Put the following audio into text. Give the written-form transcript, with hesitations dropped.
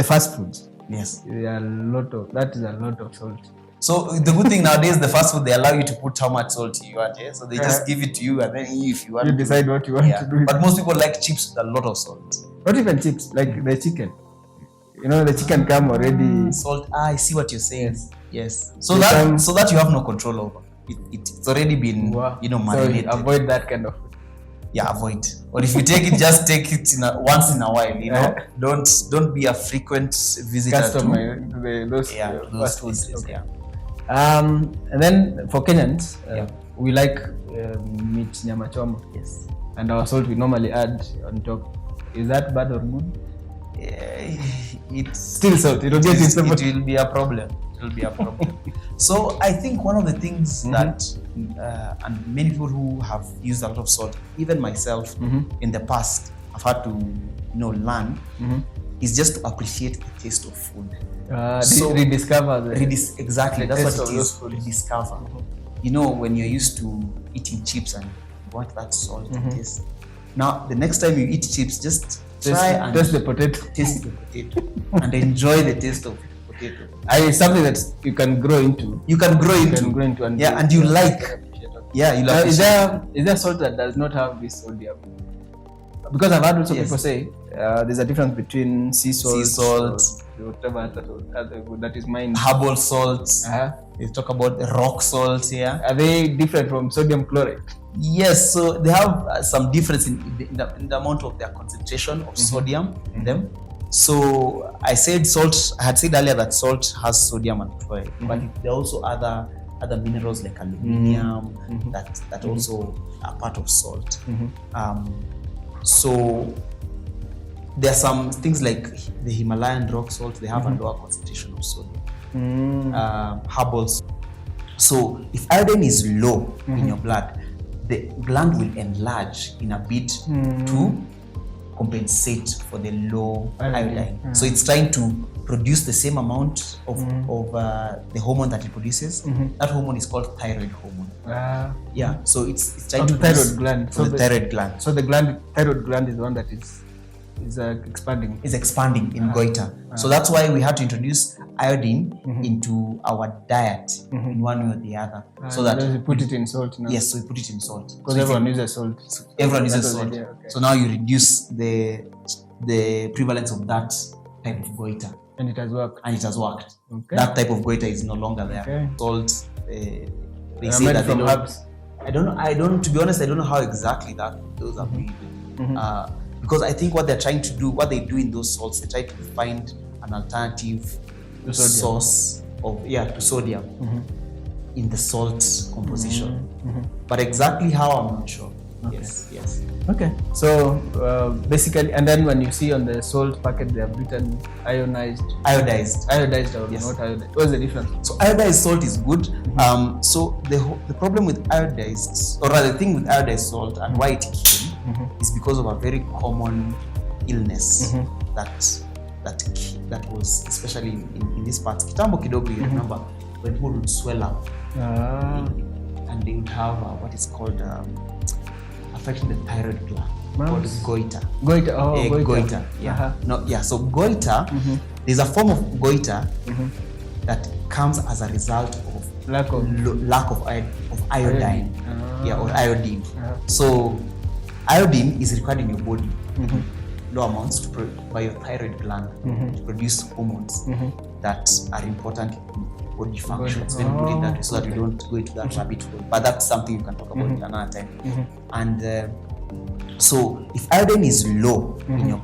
fast foods. Yes. That is a lot of salt. So the good thing nowadays, the fast food, they allow you to put how much salt you want. Yeah? So they just give it to you, and then if you want, you decide what you want to do. But most people like chips with a lot of salt. Not even chips, like the chicken. The chicken come already salt. I see what you're saying. Yes. So that you have no control over. It's already been marinated. So avoid that kind of food. Yeah, avoid. Or if you take it, just take it once in a while. Don't be a frequent visitor customer to those foods. Okay. And then for Kenyans, we like meat nyama choma. Yes. And our salt we normally add on top. Is that bad or good? It's still salt. It will be a problem. So I think one of the things that and many people who have used a lot of salt, even myself in the past, I've had to learn is just to appreciate the taste of food. Rediscover exactly. That's what it is. Rediscover. When you're used to eating chips and you want that salt taste. Now the next time you eat chips, just try and taste the potato. Taste the potato and enjoy the taste of potato. It's something that you can grow into. And you like. Is there salt that does not have this sodium? Because I've heard also people say there's a difference between sea salt, whatever that is mine. Herbal salts. They talk about rock salt here. Are they different from sodium chloride? Yes, so they have some difference in the amount of their concentration of sodium in them. So I had said earlier that salt has sodium and chloride, but there are also other minerals like aluminium that also are part of salt. So there are some things like the Himalayan rock salt, they have a lower concentration of sodium. Herbal salt. So if iodine is low in your blood, the gland will enlarge in a bid to compensate for the low iodine. So it's trying to produce the same amount of the hormone that it produces. That hormone is called thyroid hormone. So it's trying to produce thyroid gland. The thyroid gland. So the thyroid gland is the one that is expanding. Is expanding in goiter. So that's why we had to introduce iodine into our diet in one way or the other. So that we put it in salt now. Yes, so we put it in salt. Because everyone uses salt. Everyone uses salt. Okay. So now you reduce the prevalence of that type of goiter. And it has worked. Okay. That type of goiter is no longer there. Okay. Salt. They say that from herbs. I don't. To be honest, I don't know how exactly those are made. Because I think what they do in those salts, they try to find an alternative source to sodium in the salt composition. But exactly how, I'm not sure. Okay. Yes. Okay. So basically, and then when you see on the salt packet, they have written iodized or not iodized. What's the difference? So iodized salt is good. So the problem with iodized, or rather the thing with iodized salt and why it came is because of a very common illness that was especially in these parts. Kitambo kidogo, you remember when people would swell up and they would have what is called affecting the thyroid gland called goiter. Goiter. Yeah. So goiter, there's a form of goiter that comes as a result of lack of iodine. Or iodine. So iodine is required in your body, low amounts by your thyroid gland to produce hormones that are important in body functions. Let me put it that way so that we don't go into that rabbit hole. But that's something you can talk about another time. And so if iodine is low in your blood,